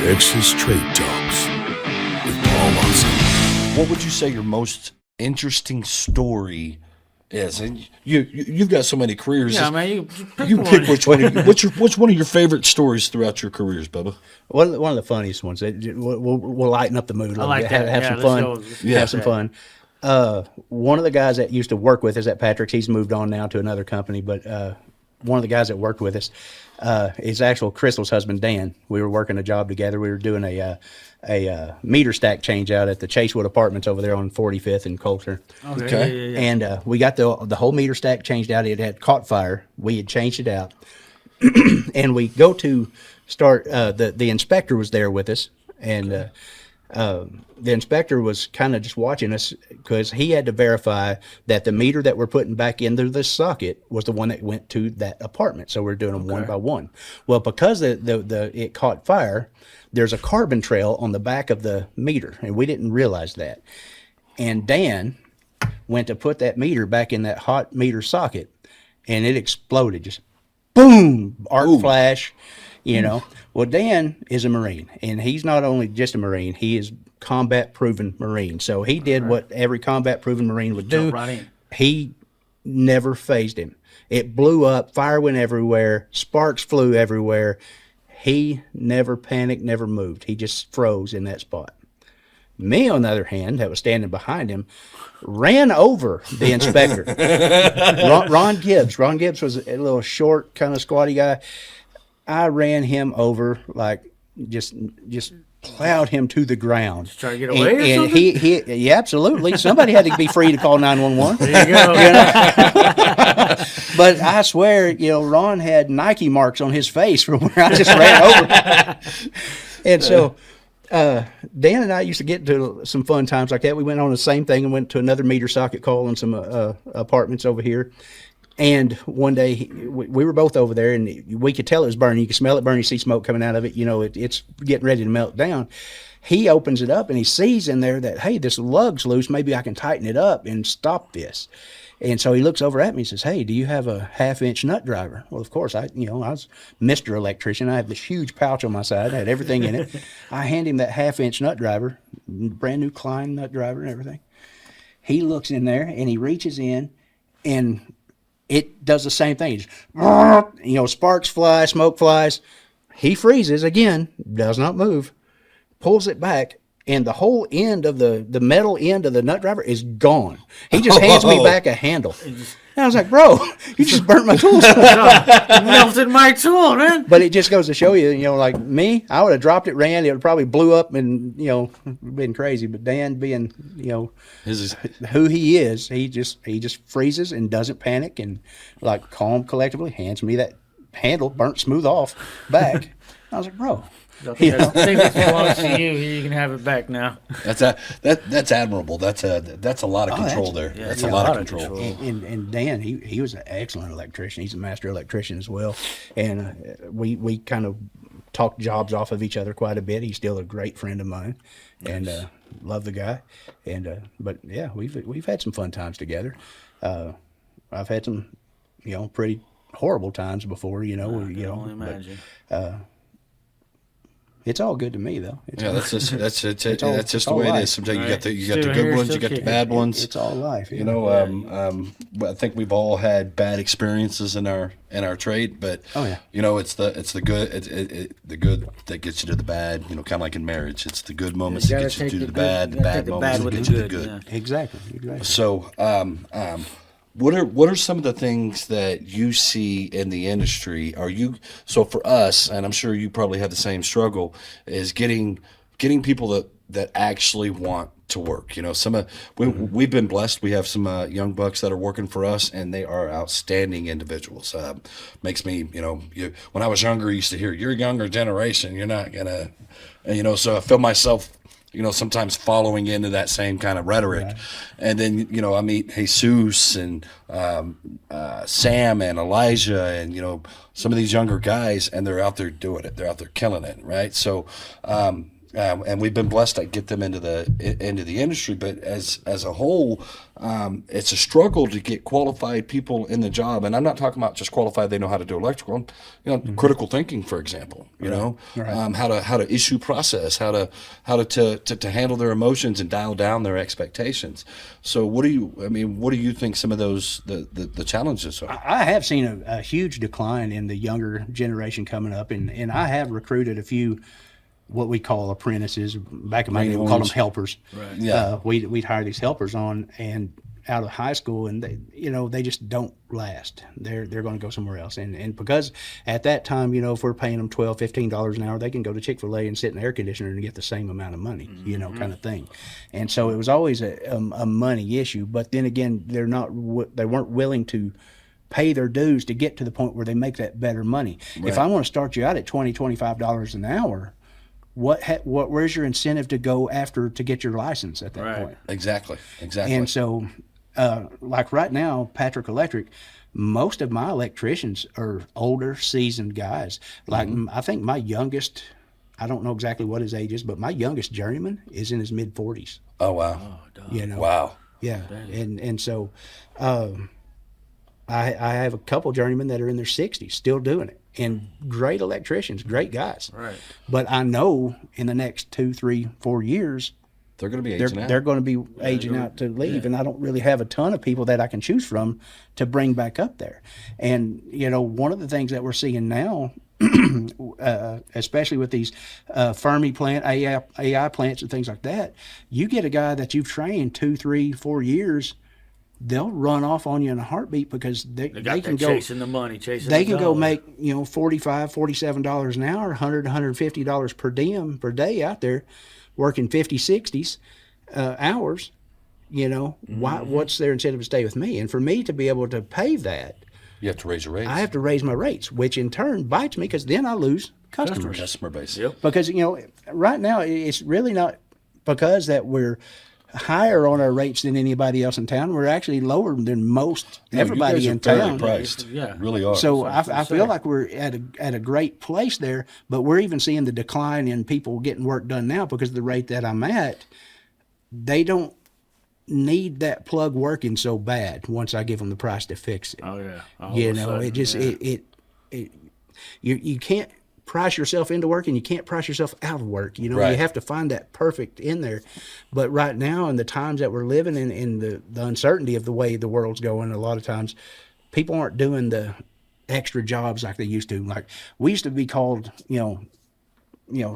Texas Trade Talks with Paul Watson. What would you say your most interesting story is? And you've got so many careers. Yeah, man, You pick which one. Which one of your favorite stories throughout your careers, Bubba? One of the funniest ones. We'll lighten up the mood a little bit. Have some fun. Have some fun. One of the guys that used to work with us at Patrick's, he's moved on now to another company, but one of the guys that worked with us is actual Crystal's husband, Dan. We were working a job together. We were doing a meter stack change out at the Chasewood Apartments over there on 45th and Coulter. Okay. Yeah. And we got the whole meter stack changed out. It had caught fire. We had changed it out. And we go to start, the inspector was there with us. And the inspector was kind of just watching us because he had to verify that the meter that we're putting back into the socket was the one that went to that apartment. So we're doing them one by one. Well, because it caught fire, there's a carbon trail on the back of the meter, and we didn't realize that. And Dan went to put that meter back in that hot meter socket, and it exploded. Just boom, arc flash, you know. Well, Dan is a Marine, and he's not only just a Marine, he is combat-proven Marine. So he did what every combat-proven Marine would do. Right in. He never phased him. It blew up, fire went everywhere, sparks flew everywhere. He never panicked, never moved. He just froze in that spot. Me, on the other hand, that was standing behind him, ran over the inspector. Ron Gibbs. Ron Gibbs was a little short, kind of squatty guy. I ran him over, like just plowed him to the ground. Just try to get away or something? He absolutely. Somebody had to be free to call 911. There you go. You know? But I swear, Ron had Nike marks on his face from where I just ran over. And so Dan and I used to get into some fun times like that. We went on the same thing and went to another meter socket call on some apartments over here. And one day we were both over there, and we could tell it was burning. You could smell it burning. You see smoke coming out of it. It's getting ready to melt down. He opens it up, and he sees in there that, hey, this lug's loose. Maybe I can tighten it up and stop this. And so he looks over at me and says, hey, do you have a 1/2-inch nut driver? Well, of course, I was Mr. Electrician. I had this huge pouch on my side. I had everything in it. I hand him that 1/2-inch nut driver, brand new Klein nut driver and everything. He looks in there, and he reaches in, and it does the same thing. Just, sparks fly, smoke flies. He freezes again, does not move, pulls it back, and the whole end of the metal end of the nut driver is gone. He just hands me back a handle. And I was like, bro, you just burnt my tools. Melted my tool, man. But it just goes to show you, like me, I would have dropped it, ran, it would probably blew up and, been crazy. But Dan being, who he is, he just freezes and doesn't panic and like calm collectively hands me that handle, burnt smooth off back. I was like, bro. I think it belongs to you. You can have it back now. That's admirable. That's a lot of control there. Yeah, that's a lot of control. And Dan, he was an excellent electrician. He's a master electrician as well. And we kind of talked jobs off of each other quite a bit. He's still a great friend of mine, and love the guy. And but yeah, we've had some fun times together. I've had some pretty horrible times before. I can only imagine. It's all good to me, though. That's just the way it is. Sometimes you got the good ones, you got the bad ones. It's all life. I think we've all had bad experiences in our trade, but it's the good that gets you to the bad. Kind of like in marriage, it's the good moments that get you to the bad, the bad moments that get you to the good. Yeah. Exactly. So, what are some of the things that you see in the industry? So for us, and I'm sure you probably have the same struggle, is getting people that actually want to work. We've been blessed. We have some young bucks that are working for us, and they are outstanding individuals. Makes me, when I was younger, I used to hear, "You're a younger generation. You're not gonna," So I feel myself sometimes following into that same kind of rhetoric. Right. And then, I meet Jesus and Sam and Elijah and, some of these younger guys, and they're out there doing it. They're out there killing it, right? So and we've been blessed to get them into the industry. But as a whole, it's a struggle to get qualified people in the job. And I'm not talking about just qualified; they know how to do electrical. Critical thinking, for example. How to issue process, how to handle their emotions and dial down their expectations. So, what do you think some of those the challenges are? I have seen a huge decline in the younger generation coming up, and I have recruited a few what we call apprentices. Back in my day, we called them helpers. Right. Yeah. We'd hire these helpers on and out of high school, and they just don't last. They're going to go somewhere else, and because at that time, if we're paying them $12, $15 an hour, they can go to Chick-fil-A and sit in the air conditioner and get the same amount of money, kind of thing. And so it was always a money issue. But then again, they weren't willing to pay their dues to get to the point where they make that better money. Right. If I want to start you out at $20, $25 an hour, where's your incentive to go after to get your license at that point? Exactly. And so, like right now, Patrick Electric, most of my electricians are older, seasoned guys. Like I think my youngest, I don't know exactly what his age is, but my youngest journeyman is in his mid-40s. Oh wow! Wow. Yeah, and so I have a couple journeymen that are in their 60s still doing it. And great electricians, great guys. Right. But I know in the next 2, 3, 4 years, they're going to be aging out. They're going to be aging out to leave, and I don't really have a ton of people that I can choose from to bring back up there. And one of the things that we're seeing now, especially with these Fermi plant, AI plants, and things like that, you get a guy that you've trained 2, 3, 4 years. They'll run off on you in a heartbeat because they can go chasing the money, they can go make $45, $47 an hour, $100, $150 per diem per day out there, working 50, 60s hours. What's their incentive to stay with me? And for me to be able to pay that, you have to raise your rates. I have to raise my rates, which in turn bites me because then I lose customers. Customer base. Yep. Because right now it's really not because that we're higher on our rates than anybody else in town. We're actually lower than everybody in town. Priced. Yeah, really are. So I feel like we're at a great place there, but we're even seeing the decline in people getting work done now because of the rate that I'm at. They don't need that plug working so bad once I give them the price to fix it. Oh yeah. You can't price yourself into work and you can't price yourself out of work. You have to find that perfect in there. But right now, in the times that we're living in the uncertainty of the way the world's going, a lot of times people aren't doing the extra jobs like they used to. Like we used to be called,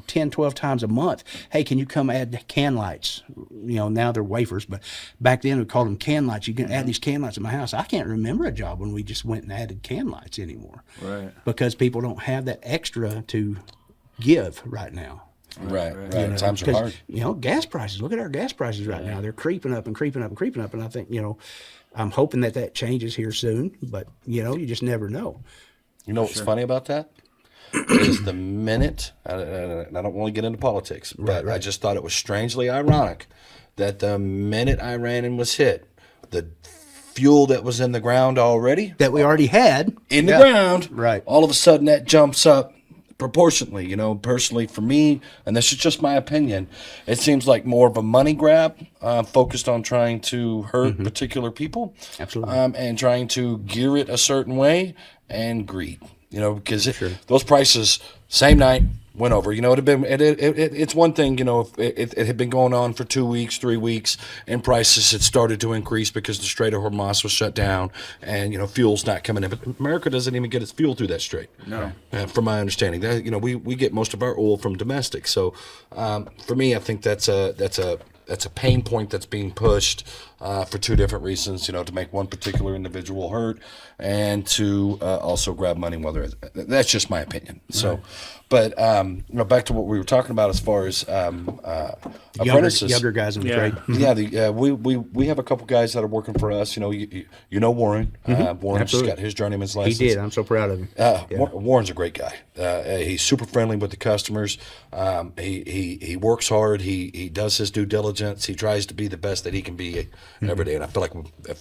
10, 12 times a month. Hey, can you come add can lights? Now they're wafers, but back then we called them can lights. You can add these can lights in my house. I can't remember a job when we just went and added can lights anymore. Right. Because people don't have that extra to give right now. Right. Times are hard. Gas prices. Look at our gas prices right now. They're creeping up and creeping up and creeping up. And I think, I'm hoping that changes here soon, but, you just never know. You know what's funny about that? Is the minute, I don't want to get into politics, but I just thought it was strangely ironic that the minute Iran was hit, the fuel that was in the ground already, that we already had in the ground, right? All of a sudden that jumps up proportionately. Personally for me, and this is just my opinion, it seems like more of a money grab, focused on trying to hurt particular people, absolutely, and trying to gear it a certain way, and greed. Because those prices, same night, went over. It's one thing, if it had been going on for 2 weeks, 3 weeks, and prices had started to increase because the Strait of Hormuz was shut down and, fuel's not coming in. But America doesn't even get its fuel through that strait. No. From my understanding. That, we get most of our oil from domestic. So for me, I think that's a pain point that's being pushed for two different reasons, to make one particular individual hurt and to also grab money. That's just my opinion. So, but back to what we were talking about as far as apprentices, younger guys in the trade. Yeah, we have a couple guys that are working for us. Warren. Warren just got his journeyman's license. He did. I'm so proud of him. Warren's a great guy. He's super friendly with the customers. He works hard. He does his due diligence. He tries to be the best that he can be every day, and I feel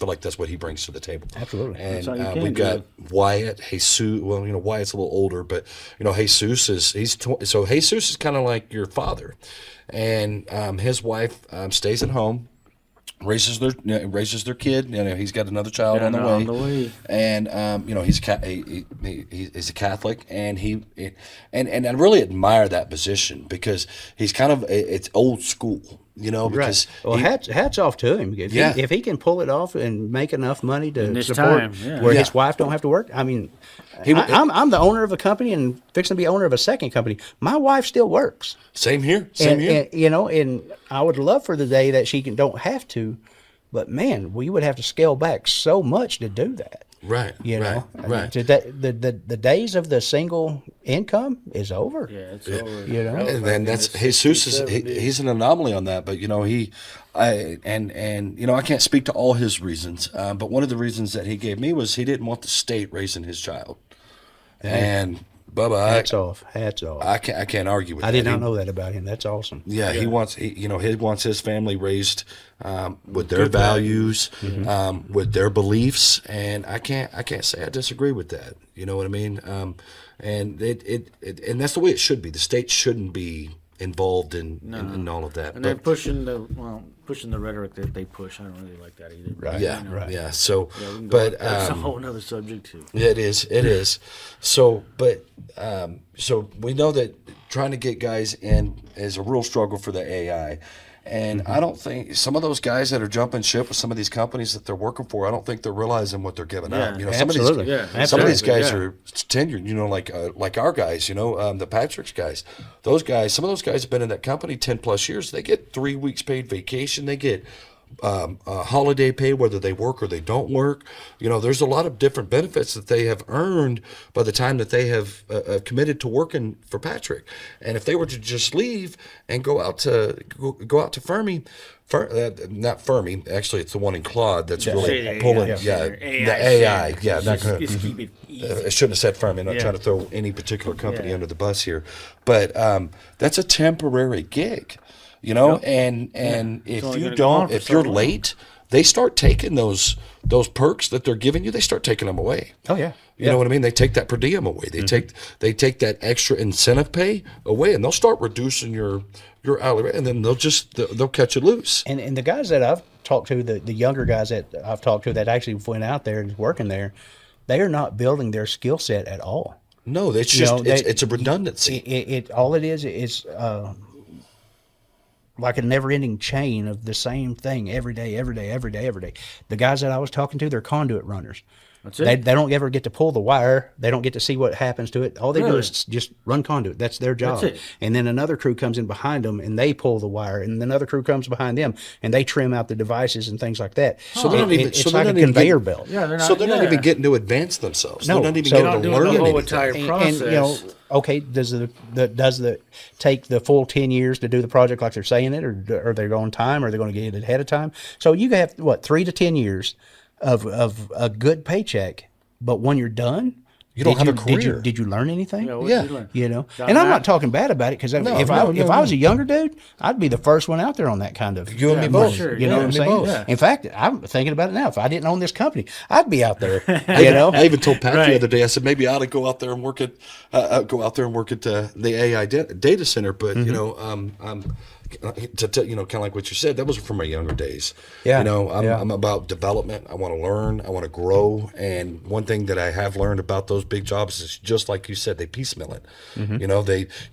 like that's what he brings to the table. Absolutely. And That's how you can we've do got it. Wyatt, Jesus. Well, Wyatt's a little older, but Jesus so Jesus is kind of like your father, and his wife stays at home, raises their kid. He's got another child on the way. And he's a Catholic, and and I really admire that position because he's kind of it's old school, because Well, hats off to him. If he can pull it off and make enough money to this support time, yeah. where Yeah. his wife don't have to work. I mean, I'm the owner of a company and fixing to be owner of a second company. My wife still works. same here. And I would love for the day that she don't have to, but man, we would have to scale back so much to do that. Right. Right. The days of the single income is over. Yeah, it's over. And then that's Jesus. He's an anomaly on that, but I can't speak to all his reasons, but one of the reasons that he gave me was he didn't want the state raising his child. And Bubba, Hats off. I can't argue with that. I did not know that about him. That's awesome. Yeah, he wants his family raised with their values, with their beliefs, and I can't say I disagree with that. You know what I mean? And and that's the way it should be. The state shouldn't be involved in all of that. And they're pushing the rhetoric that they push. I don't really like that either. Right. Yeah. So, We can but that's a whole other subject too. yeah, it is. So, but so we know that trying to get guys in is a real struggle for the AI. And I don't think some of those guys that are jumping ship with some of these companies that they're working for, I don't think they're realizing what they're giving up. Absolutely. Some of these guys Yeah. are tenured, like our guys, the Patrick's guys. Some of those guys have been in that company 10 plus years. They get 3 weeks paid vacation. They get holiday pay, whether they work or they don't work. There's a lot of different benefits that they have earned by the time that they have committed to working for Patrick. And if they were to just leave and go out to Fermi, not Fermi, actually it's the one in Claude that's really pulling, the AI, not gonna. Just keep it easy. I shouldn't have said Fermi. I'm not trying to throw any particular company under the bus here, but that's a temporary gig. And if only you gonna go on for if so you're long. late, they start taking those perks that they're giving you. They start taking them away. Oh yeah. You know what I mean? They take that per diem away. They take that extra incentive pay away, and they'll start reducing your hourly rate, and then they'll catch you loose. And the guys that I've talked to, the younger guys that I've talked to that actually went out there and is working there, they are not building their skill set at all. No, it's just it's a redundancy. It all it is like a never-ending chain of the same thing every day. The guys that I was talking to, they're conduit runners. That's it. They don't ever get to pull the wire. They don't get to see what happens to it. All they do Really? is just run conduit. That's their job. That's it. And then another crew comes in behind them and they pull the wire. And then another crew comes behind them and they trim out the devices and things like that. So they're not even- it's so they're like a not even conveyor getting- belt. Yeah, they're not. So they're not yeah. even getting to advance themselves. No, They're not even so- getting Not to doing learn the whole anything. entire And process. okay, does the take the full 10 years to do the project like they're saying it, or are they on time, or are they going to get it ahead of time? So you have 3 to 10 years of a good paycheck, but when you're done, You don't have a career. Did you learn anything? Yeah, what Yeah. did you learn? And I'm not talking bad about it, because if I was a younger dude, I'd be the first one out there on that kind of. You and me for both. sure. You know Yeah, what I'm me saying? both. Yeah. In fact, I'm thinking about it now. If I didn't own this company, I'd be out there. I even told Pat the Right. other day. I said maybe I ought to go out there and work at the AI data center. But kind of like what you said, that was from my younger days. Yeah. I'm about development. I want to learn. I want to grow. And one thing that I have learned about those big jobs is just like you said, they piecemeal it.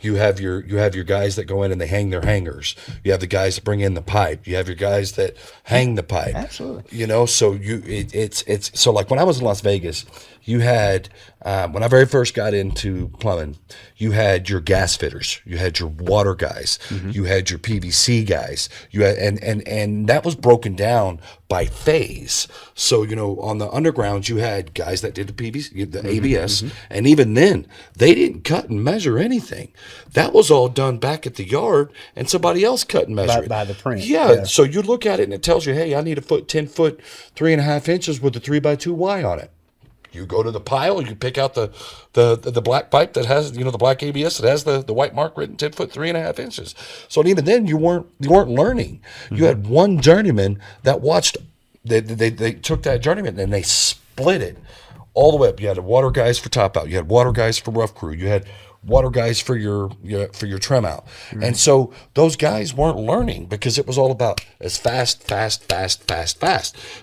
You have your guys that go in and they hang their hangers. You have the guys that bring in the pipe. You have your guys that hang the pipe. Absolutely. So it's so like when I was in Las Vegas, you had when I very first got into plumbing, you had your gas fitters, you had your water guys, you had your PVC guys, you had and that was broken down by phase. So on the underground, you had guys that did the PVC, the ABS, and even then they didn't cut and measure anything. That was all done back at the yard, and somebody else cut and measured By the print. Yeah. So you look at it and it tells you, hey, I need a 10 foot, 3.5 inches with a 3x2 Y on it. You go to the pile, you pick out the black pipe that has, the black ABS that has the white mark written 10 foot 3.5 inches. So even then you weren't learning. You had one journeyman that watched. They took that journeyman and they split it all the way up. You had water guys for top out. You had water guys for rough crew. You had water guys for your trim out. And so those guys weren't learning because it was all about as fast.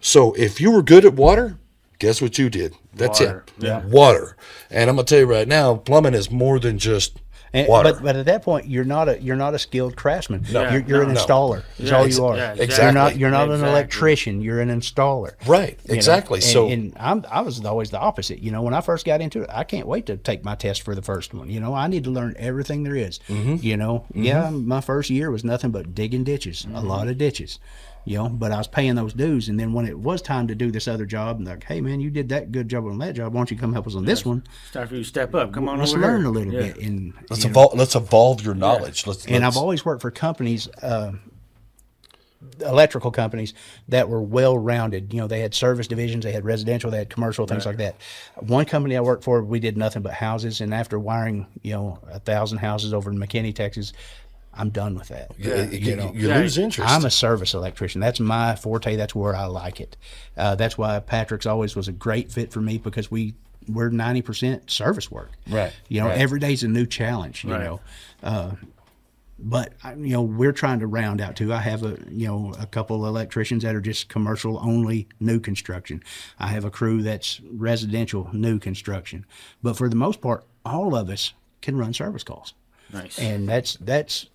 So if you were good at water, guess what you did? That's Water. it. Yeah. Water. And I'm gonna tell you right now, plumbing is more than just water. But at that point, you're not a skilled craftsman. No. You're an No. installer. That's all you are. Yeah, exactly. You're not an Exactly. electrician. You're an installer. Right. You know? Exactly. And I was always the opposite. When I first got into it, I can't wait to take my test for the first one. I need to learn everything there is. Yeah, my first year was nothing but digging ditches, a lot of ditches. But I was paying those dues, and then when it was time to do this other job, and like, hey man, you did that good job on that job. Why don't you come help us on this one? It's time for you to step up. Come on Let's over learn here. a little Yeah. bit. And let's evolve your knowledge. and I've always worked for companies, electrical companies that were well-rounded. They had service divisions, they had residential, they had commercial, things like that. One company I worked for, we did nothing but houses, and after wiring, 1,000 houses over in McKinney, Texas, I'm done with that. You lose interest. I'm a service electrician. That's my forte. That's where I like it. That's why Patrick's always was a great fit for me, because we're 90% service work. Right. Every day's a new challenge. But we're trying to round out too. I have a couple of electricians that are just commercial only new construction. I have a crew that's residential new construction. But for the most part, all of us can run service calls. Nice. And that's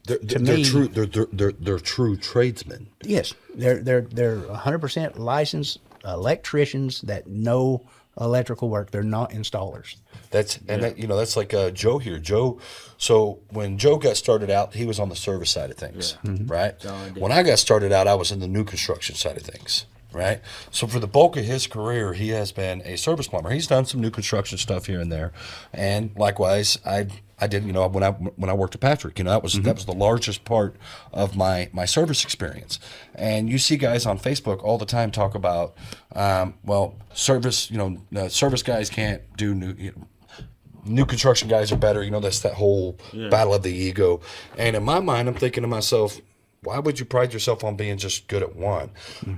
they're to me true. They're true tradesmen. Yes, they're 100% licensed electricians that know electrical work. They're not installers. That's like Joe here. Joe. So when Joe got started out, he was on the service side of things, right? When I got started out, I was in the new construction side of things. Right. So for the bulk of his career, he has been a service plumber. He's done some new construction stuff here and there, and likewise, I did. When I worked at Patrick, that was the largest part of my service experience. And you see guys on Facebook all the time talk about, service. Service guys can't do new construction guys are better. That's that whole battle of the ego. And in my mind, I'm thinking to myself, why would you pride yourself on being just good at one?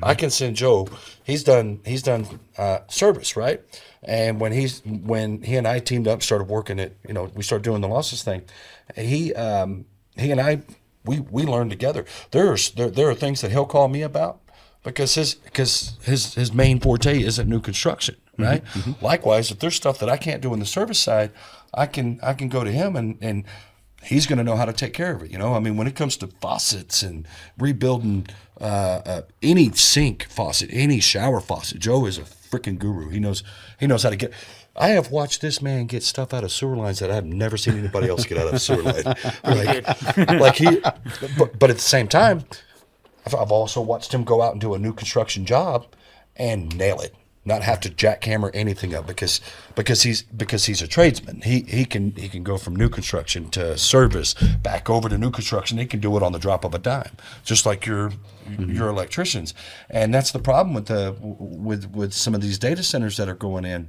I can send Joe. He's done service, right? And when he and I teamed up, started working at, we started doing the losses thing. He and I we learned together. There are things that he'll call me about because his main forte isn't new construction, right? Likewise, if there's stuff that I can't do in the service side, I can go to him and he's going to know how to take care of it. When it comes to faucets and rebuilding any sink faucet, any shower faucet, Joe is a freaking guru. He knows how to get. I have watched this man get stuff out of sewer lines that I've never seen anybody else get out of a sewer line. But at the same time, I've also watched him go out and do a new construction job and nail it. Not have to jackhammer anything up because he's a tradesman. He can go from new construction to service back over to new construction. He can do it on the drop of a dime, just like your electricians. And that's the problem with some of these data centers that are going in.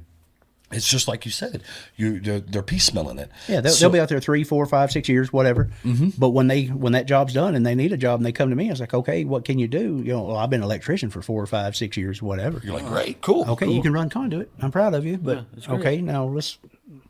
It's just like you said, they're piecemealing it. Yeah, they'll be out there 3, 4, 5, 6 years, whatever. But when that job's done and they need a job and they come to me, I was like, okay, what can you do? I've been an electrician for 4 or 5, 6 years, whatever. You're like, great, cool. Okay, cool. you can run conduit. I'm proud of you, but okay, now let's.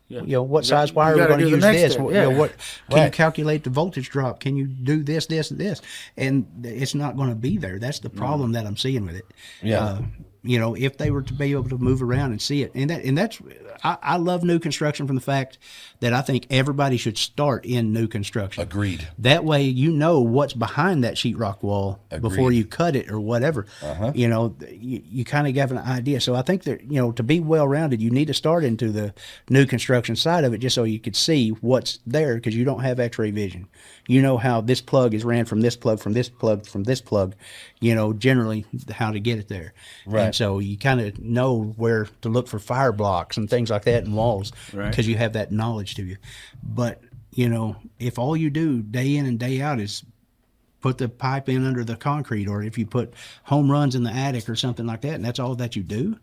Yeah. What size wire are we gotta going to do the use next this? step, What can Right. you calculate the voltage drop? Can you do this, this, and this? And it's not going to be there. That's the problem that I'm seeing with it. Yeah. If they were to be able to move around and see it, and that's I love new construction from the fact that I think everybody should start in new construction. Agreed. That way, what's behind that sheetrock wall before Agreed. you cut it or whatever. You kind of have an idea. So I think that to be well rounded, you need to start into the new construction side of it just so you could see what's there because you don't have X-ray vision. You know how this plug is ran from this plug, from this plug, from this plug. Generally how to get it there. Right. And so you kind of know where to look for fire blocks and things like that and walls Right. because you have that knowledge to you. But, if all you do day in and day out is put the pipe in under the concrete or if you put home runs in the attic or something like that and that's all that you do,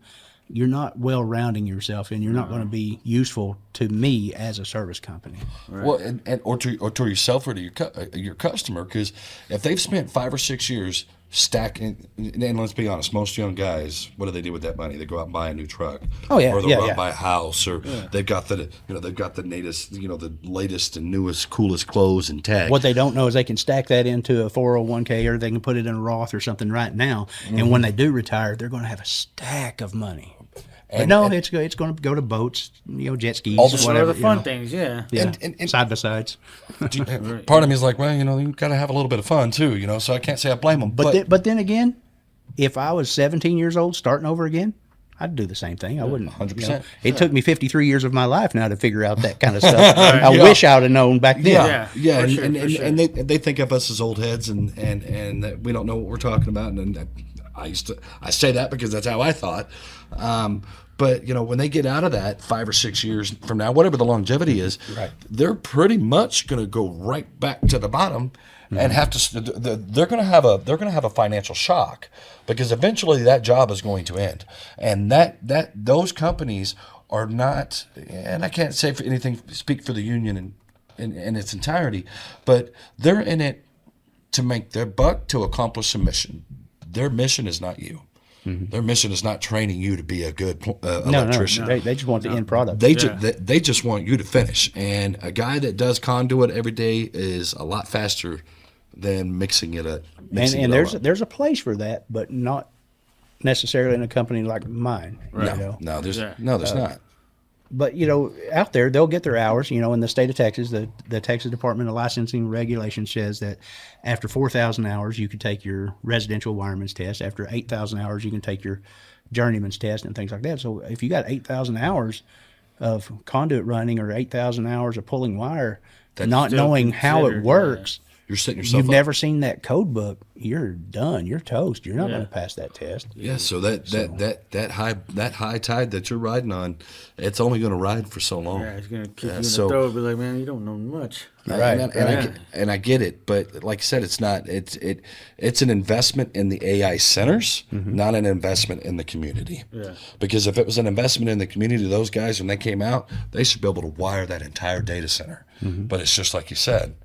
you're not well rounding yourself, and you're not going to be useful to me as a service company. Well, or to yourself or to your customer, because if they've spent 5 or 6 years stacking, and let's be honest, most young guys, what do they do with that money? They go out and buy a new truck. Oh, yeah, or they'll yeah, go out yeah. and buy a house, or they've got the latest, the latest and newest, coolest clothes and tech. What they don't know is they can stack that into a 401k, or they can put it in a Roth or something right now. And when they do retire, they're going to have a stack of money. But no, it's going to go to boats, jet skis, All the whatever. the fun things, yeah. Yeah, And side by sides. part of me is like, well, you got to have a little bit of fun too, so I can't say I blame them. But then again, if I was 17 years old starting over again, I'd do the same thing. I wouldn't. 100%. It took me 53 years of my life now to figure out that kind of stuff. I wish I would have known back then. Yeah, for sure, and for sure. they think of us as old heads, and that we don't know what we're talking about. And I say that because that's how I thought. But when they get out of that 5 or 6 years from now, whatever the longevity is, they're pretty much going to go right back to the bottom, and have to. They're going to have a financial shock, because eventually that job is going to end, and that those companies are not. And I can't say for anything, speak for the union in its entirety, but they're in it to make their buck, to accomplish a mission. Their mission is not you. Their mission is not training you to be a good electrician. No. They just want the end product. They just want you to finish. And a guy that does conduit every day is a lot faster than mixing it up. And there's a place for that, but not necessarily in a company like mine. No, there's not. But out there they'll get their hours. In the state of Texas, the Texas Department of Licensing and Regulation says that after 4,000 hours you can take your residential wireman's test. After 8,000 hours you can take your journeyman's test and things like that. So if you got 8,000 hours of conduit running, or 8,000 hours of pulling wire, not knowing how it works, you're setting yourself you've up. never seen that code book, you're done. You're toast. You're not going to pass that test. Yeah, so that high tide that you're riding on, it's only going to ride for so long. Yeah, it's going to kick you in the throat and be like, man, you don't know much. Right. And I get it, but like I said, it's not. It's an investment in the AI centers, not an investment in the community. Yeah. Because if it was an investment in the community, those guys, when they came out, they should be able to wire that entire data center. But it's just like you said,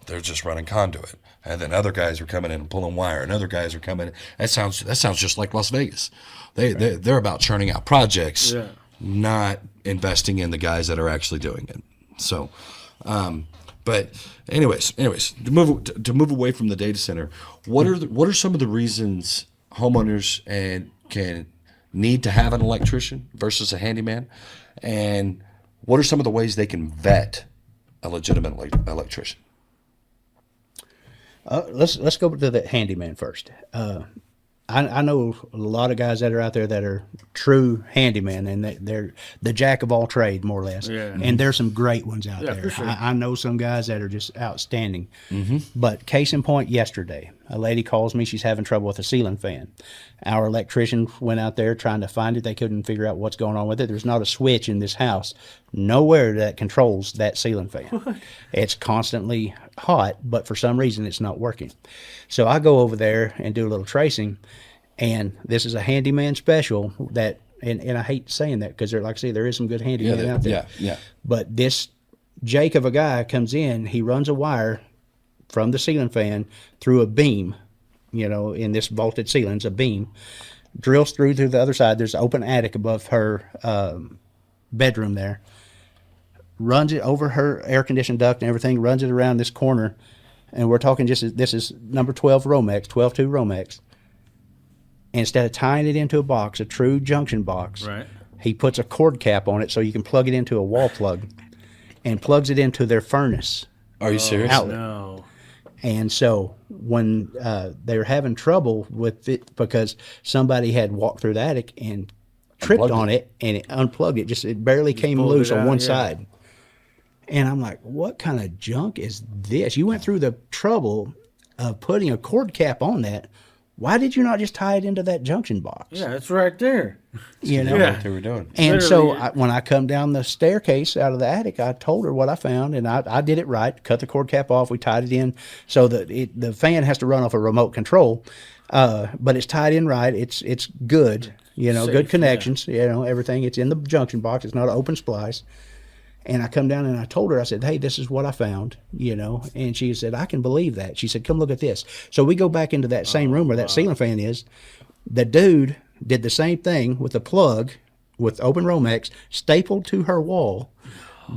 they're just running conduit, and then other guys are coming in and pulling wire, and other guys are coming in. That sounds just like Las Vegas. They're about churning out projects, not investing in the guys that are actually doing it. So. But anyways, to move away from the data center, what are some of the reasons homeowners can need to have an electrician versus a handyman, and what are some of the ways they can vet a legitimate electrician? Let's go to the handyman first. I know a lot of guys that are out there that are true handyman, and they're the jack of all trade, more or less. Yeah. And there's some great ones out there. for sure. I know some guys that are just outstanding. But case in point, yesterday, a lady calls me. She's having trouble with a ceiling fan. Our electrician went out there trying to find it. They couldn't figure out what's going on with it. There's not a switch in this house, nowhere that controls that ceiling fan. It's constantly hot, but for some reason it's not working. So I go over there and do a little tracing, and this is a handyman special that, and I hate saying that because, like I say, there is some good handyman out there. Yeah. But this Jake of a guy comes in, he runs a wire from the ceiling fan through a beam, in this vaulted ceiling, it's a beam, drills through to the other side. There's an open attic above her bedroom there, runs it over her air-conditioned duct and everything, runs it around this corner, and we're talking this is number 12 Romex, 12-2 Romex. And instead of tying it into a box, a true junction box, he puts a cord cap on it so you can plug it into a wall plug, and plugs it into their furnace. Are you serious? Outlet. No. And so when they were having trouble with it because somebody had walked through the attic and tripped on it and it unplugged it, it barely came loose on one side. And I'm like, what kind of junk is this? You went through the trouble of putting a cord cap on that. Why did you not just tie it into that junction box? Yeah, it's right there. What they were doing. And so when I come down the staircase out of the attic, I told her what I found, and I did it right. Cut the cord cap off. We tied it in so that the fan has to run off a remote control. But it's tied in right. It's good. Safe, Good connections. Everything. It's in the junction box. It's not an open splice. And I come down and I told her, I said, hey, this is what I found, and she said, I can believe that. She said, come look at this. So we go back into that same room where that ceiling fan is. The dude did the same thing with a plug with open Romex stapled to her wall,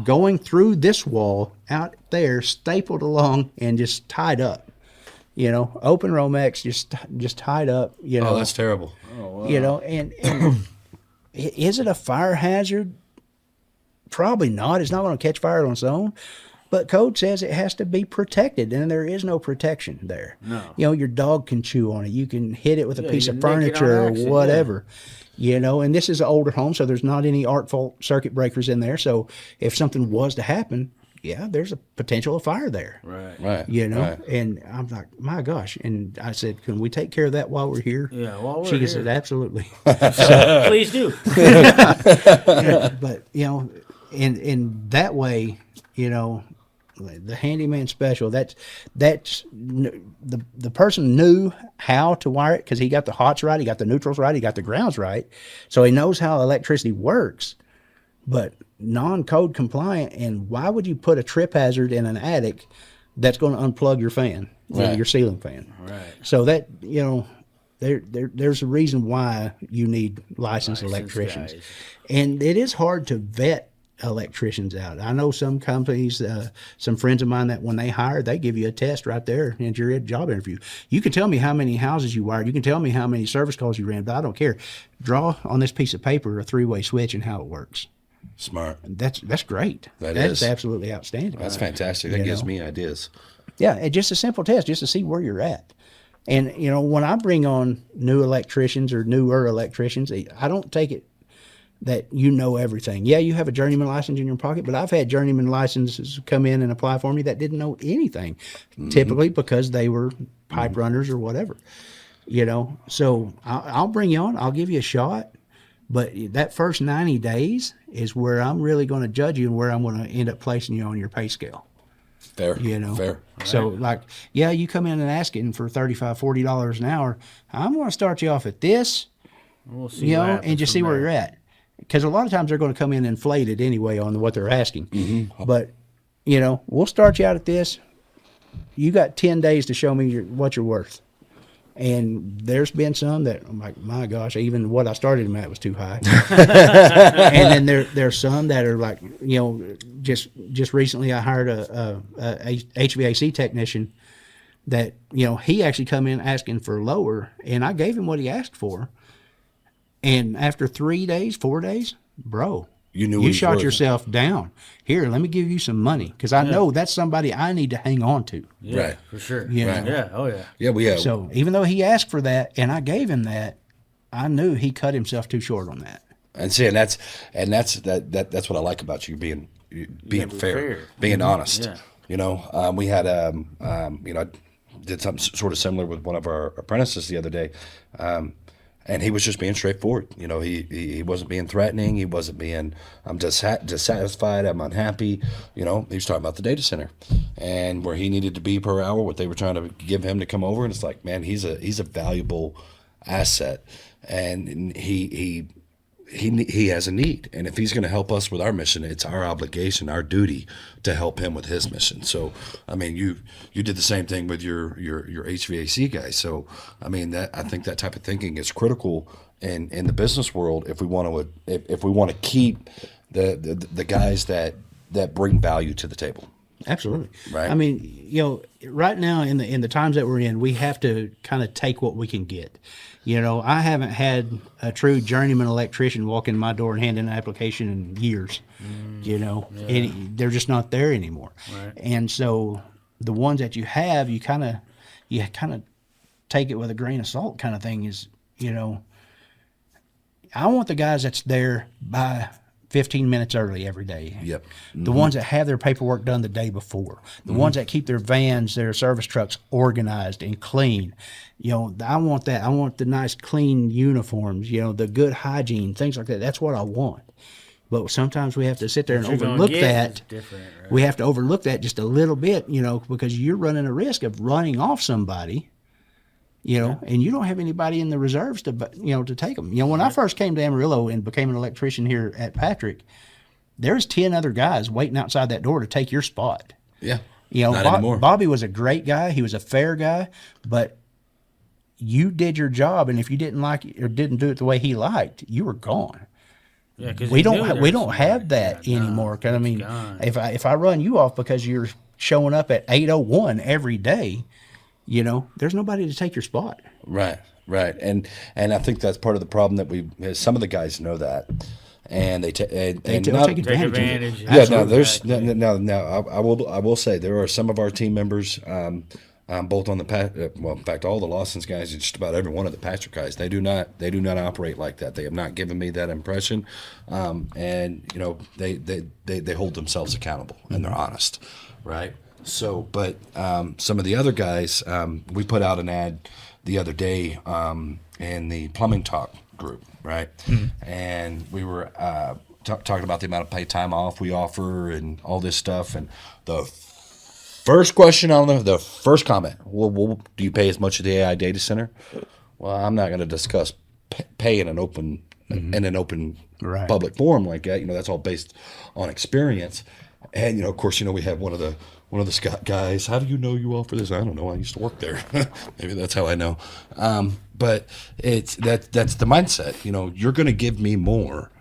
going through this wall out there, stapled along and just tied up. Open Romex just tied up. Oh, that's terrible. And is it a fire hazard? Probably not. It's not going to catch fire on its own. But code says it has to be protected, and there is no protection there. No. Your dog can chew on it. You can hit it with a piece you of can nick it on furniture or accident, whatever. And this is an older home, so there's not any artful circuit breakers in there. So if something was to happen, there's a potential of fire there. Right. Right. Right. And I'm like, my gosh. And I said, can we take care of that while we're here? Yeah, while we're she here. said, absolutely. Please do. But, in that way, the handyman special, that's the person knew how to wire it because he got the hots right, he got the neutrals right, he got the grounds right. So he knows how electricity works. But non-code compliant, and why would you put a trip hazard in an attic that's going to unplug your fan, your ceiling fan? Right. So that, there's a reason why you need licensed electricians. Guys. And it is hard to vet electricians out. I know some companies, some friends of mine that when they hire, they give you a test right there at your job interview. You can tell me how many houses you wired. You can tell me how many service calls you ran, but I don't care. Draw on this piece of paper a three-way switch and how it works. Smart. That's great. That's absolutely outstanding. That's fantastic. That gives me ideas. Yeah, and just a simple test just to see where you're at. And, when I bring on new electricians or newer electricians, I don't take it that everything. Yeah, you have a journeyman license in your pocket, but I've had journeyman licenses come in and apply for me that didn't know anything, typically because they were pipe runners or whatever. So I'll bring you on. I'll give you a shot. But that first 90 days is where I'm really going to judge you and where I'm going to end up placing you on your pay scale. Fair. Fair. So, you come in and asking for $35, $40 an hour. I'm going to start you off at this, We'll see and just see where you're at. Because a lot of times they're going to come in inflated anyway on what they're asking. Mm-hmm. But, we'll start you out at this. You got 10 days to show me what you're worth. And there's been some that I'm like, my gosh, even what I started them at was too high. And then there's some that are like, just recently I hired a HVAC technician that, he actually come in asking for lower, and I gave him what he asked for. And after 3 days, 4 days, bro, you shot yourself down. Here, let me give you some money because I know that's somebody I need to hang on to. Yeah, right. For sure. Right. Yeah. Oh, yeah. Yeah, we have. So even though he asked for that and I gave him that, I knew he cut himself too short on that. And see, that's what I like about you being fair, being honest. Yeah. We had I did something sort of similar with one of our apprentices the other day. And he was just being straightforward. He wasn't being threatening. He wasn't being, I'm dissatisfied, I'm unhappy. He was talking about the data center and where he needed to be per hour, what they were trying to give him to come over. And it's like, man, he's a valuable asset. And he has a need. And if he's going to help us with our mission, it's our obligation, our duty to help him with his mission. So, I mean, you did the same thing with your HVAC guys. So, I mean, I think that type of thinking is critical in the business world if we want to keep the guys that bring value to the table. Absolutely. Right. I mean, right now in the times that we're in, we have to kind of take what we can get. I haven't had a true journeyman electrician walk in my door and hand in an application in years. And they're just not there anymore. Right. And so the ones that you have, you kind of take it with a grain of salt kind of thing is, I want the guys that's there by 15 minutes early every day. Yep. Mm-hmm. The ones that have their paperwork done the day before. The ones that keep their vans, their service trucks organized and clean. I want that. I want the nice clean uniforms, the good hygiene, things like that. That's what I want. But sometimes we have to sit there and overlook that. Right? We have to overlook that just a little bit, because you're running a risk of running off somebody, you know, and you don't have anybody in the reserves to, you know, to take them. You know, when I first came to Amarillo and became an electrician here at Patrick, there's 10 other guys waiting outside that door to take your spot. Yeah. You know, Not anymore. Bobby was a great guy. He was a fair guy, but you did your job, and if you didn't like it or didn't do it the way he liked, you were gone. Yeah, 'cause We you don't knew we there don't was have somebody. that Yeah, no, anymore. 'Cause I mean, it's gone. if I run you off because you're showing up at 8:01 every day, you know, there's nobody to take your spot. Right, right, and I think that's part of the problem that some of the guys know that, and they take Take not, advantage. Take of it. advantage. yeah. No, Absolutely. there's no. I will say there are some of our team members, both on the well, in fact, all the Lawson's guys, and just about every one of the Patrick guys, they do not operate like that. They have not given me that impression, and you know they hold themselves accountable and they're honest, right? So, but some of the other guys, we put out an ad the other day in the plumbing talk group, right? And we were talking about the amount of paid time off we offer and all this stuff. And the first question on the first comment, well, do you pay as much as the AI data center? Well, I'm not going to discuss pay in an open Right. public forum like that. You know, that's all based on experience. And you know, of course, you know, we have one of the Scott guys. How do you know you offer this? I don't know. I used to work there. Maybe that's how I know. But that's the mindset. You know, you're going to give me more,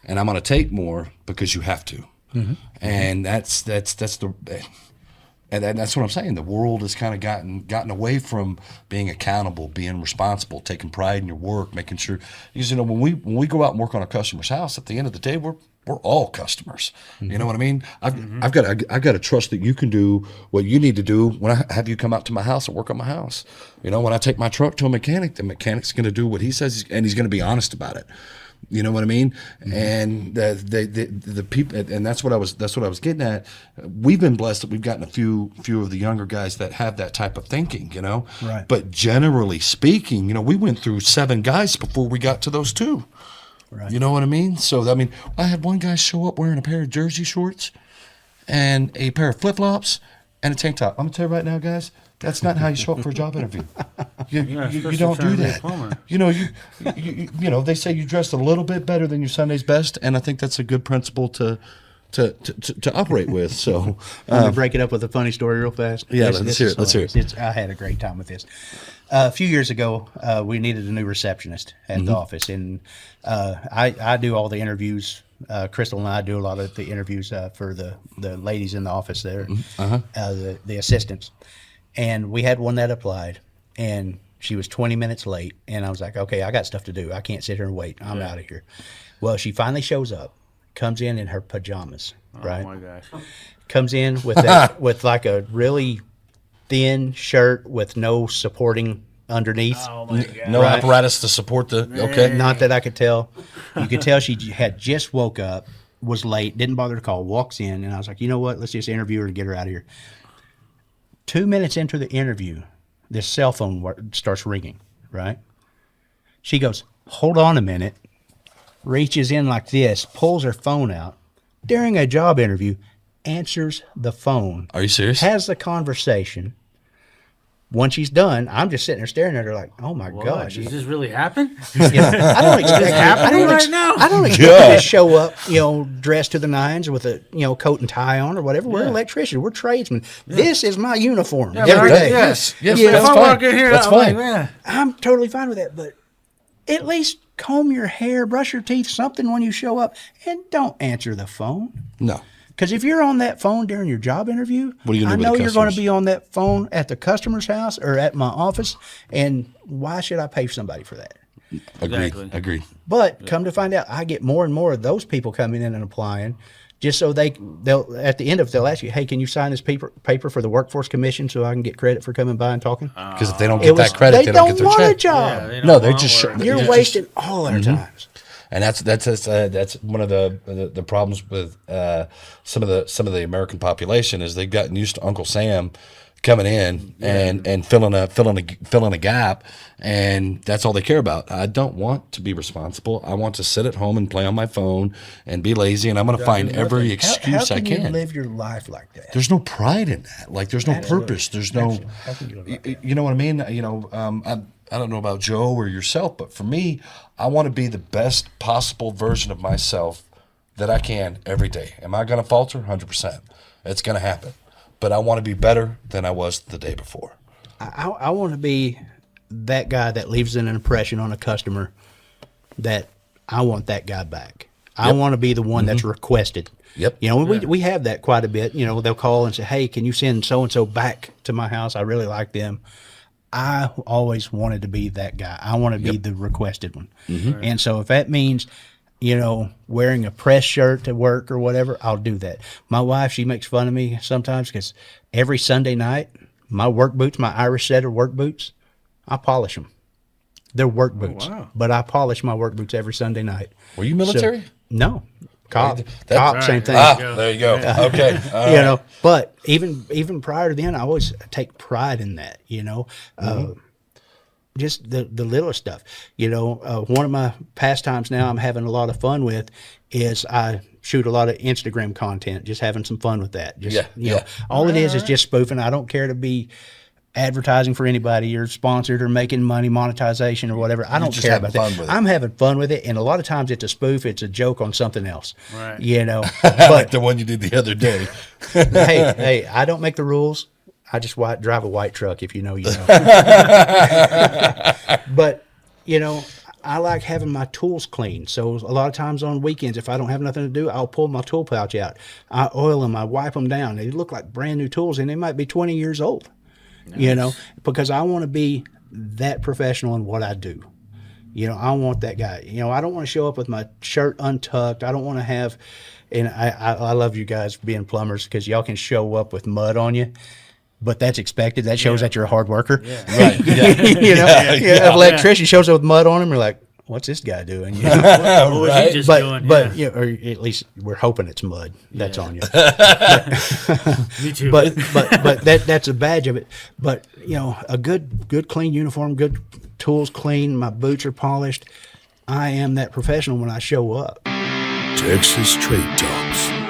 and I'm going to take more because you have to. And that's what I'm saying. The world has kind of gotten away from being accountable, being responsible, taking pride in your work, making sure. Because you know, when we go out and work on a customer's house, at the end of the day, we're all customers. You know what I mean? I've got to trust that you can do what you need to do when I have you come out to my house and work on my house. You know, when I take my truck to a mechanic, the mechanic's going to do what he says, and he's going to be honest about it. You know what I mean? And the people, and that's what I was getting at. We've been blessed that we've gotten a few of the younger guys that have that type of thinking. You know, Right. But generally speaking, you know, we went through 7 guys before we got to those 2. Right. You know what I mean? So, I mean, I had one guy show up wearing a pair of jersey shorts and a pair of flip-flops and a tank top. I'm going to tell you right now, guys, that's not how you show up for a job interview. You especially don't do trying to be a that. plumber. You know, you know, they say you dressed a little bit better than your Sunday's best, and I think that's a good principle to operate with. So, I'm going to break it up with a funny story real fast. Yeah, This let's hear is it, let's hear it. hilarious. I had a great time with this. A few years ago, we needed a new receptionist at Mm-hmm. the office, and I do all the interviews. Crystal and I do a lot of the interviews for the ladies in the office there, Mm-hmm. the assistants. And we had one that applied, and she was 20 minutes late, and I was like, okay, I got stuff to do. I can't sit here and wait. I'm out of here. Well, she finally shows up, comes in her pajamas, right? Oh my gosh. Comes in with with like a really thin shirt with no supporting underneath. Oh my god. no Right. apparatus to support the. Okay. Not that I could tell. You could tell she had just woke up, was late, didn't bother to call, walks in, and I was like, you know what? Let's just interview her and get her out of here. 2 minutes into the interview, this cell phone starts ringing, right? She goes, hold on a minute, reaches in like this, pulls her phone out during a job interview, answers the phone, Are you serious? has the conversation. When she's done, I'm just sitting there staring at her like, oh my What? gosh. Does this really happen? You know, I don't expect happening right now? I don't expect her to show up, you know, dressed to the nines with a coat and tie on or whatever. We're electricians. We're tradesmen. This is my uniform every but day. Yes, Yeah, if that's I fine. walk in here, That's I'm like, fine. man, I'm totally fine with that, but at least comb your hair, brush your teeth, something when you show up, and don't answer the phone. No. Because if you're on that phone during your job interview, What are you I gonna do know with the you're going to customers? be on that phone at the customer's house or at my office, and why should I pay somebody for that? Exactly. Agreed. But come to find out, I get more and more of those people coming in and applying, just so they'll at the end of it, they'll ask you, hey, can you sign this paper for the Workforce Commission so I can get credit for coming by and talking? Because if they don't get that credit, they they don't get their want check. a job. Yeah, No, they want just work. You're Yeah, wasting all our times. And that's one of the problems with some of the American population is they've gotten used to Uncle Sam coming in and filling a gap, and that's all they care about. I don't want to be responsible. I want to sit at home and play on my phone and be lazy, and I'm going to find every excuse how I can. You can. live your life like that? There's no pride in that. Like, there's no purpose. There's no, How can you live like that? you know what I mean? I don't know about Joe or yourself, but for me, I want to be the best possible version of myself that I can every day. Am I going to falter? 100%. It's going to happen. But I want to be better than I was the day before. I want to be that guy that leaves an impression on a customer that I want that guy back. I want to be the one that's requested. Yep. You know, we have that quite a bit. You know, they'll call and say, hey, can you send so-and-so back to my house? I really like them. I always wanted to be that guy. I want to be the requested one. And so if that means, you know, wearing a press shirt to work or whatever, I'll do that. My wife, she makes fun of me sometimes because every Sunday night, my work boots, my Irish setter work boots, I polish them. They're work boots, but I polish my work boots every Sunday night. Were you military? So, no. Cop, Right, same thing. There you go. Okay. All You right. know, but even prior to then, I always take pride in that, you know. Just the littlest stuff. You know, one of my pastimes now I'm having a lot of fun with is I shoot a lot of Instagram content, just having some fun with that. Just, you know, all it is just spoofing. I don't care to be advertising for anybody or sponsored or making money, monetization or whatever. I don't just care having about fun that. with it. I'm having fun with it, and a lot of times it's a spoof, it's a joke on something else. Right. You know, Like but the one you did the other day. hey, I don't make the rules. I just drive a white truck. If you know, you know. But you know, I like having my tools clean. So a lot of times on weekends, if I don't have nothing to do, I'll pull my tool pouch out. I oil them. I wipe them down. They look like brand new tools, and they might be 20 years old. Nice. You know, because I want to be that professional in what I do. You know, I want that guy. You know, I don't want to show up with my shirt untucked. I don't want to have, and I love you guys being plumbers because y'all can show up with mud on you. But that's expected. That shows that you're a hard worker. Yeah. Right. Yeah. You know, an electrician shows up with mud on him. You're like, what's this guy doing? You know? What was he just doing? But you know, or at least we're hoping it's mud that's on you. Me too. But that's a badge of it. But you know, a good clean uniform, good tools clean, my boots are polished. I am that professional when I show up. Texas Trade Talks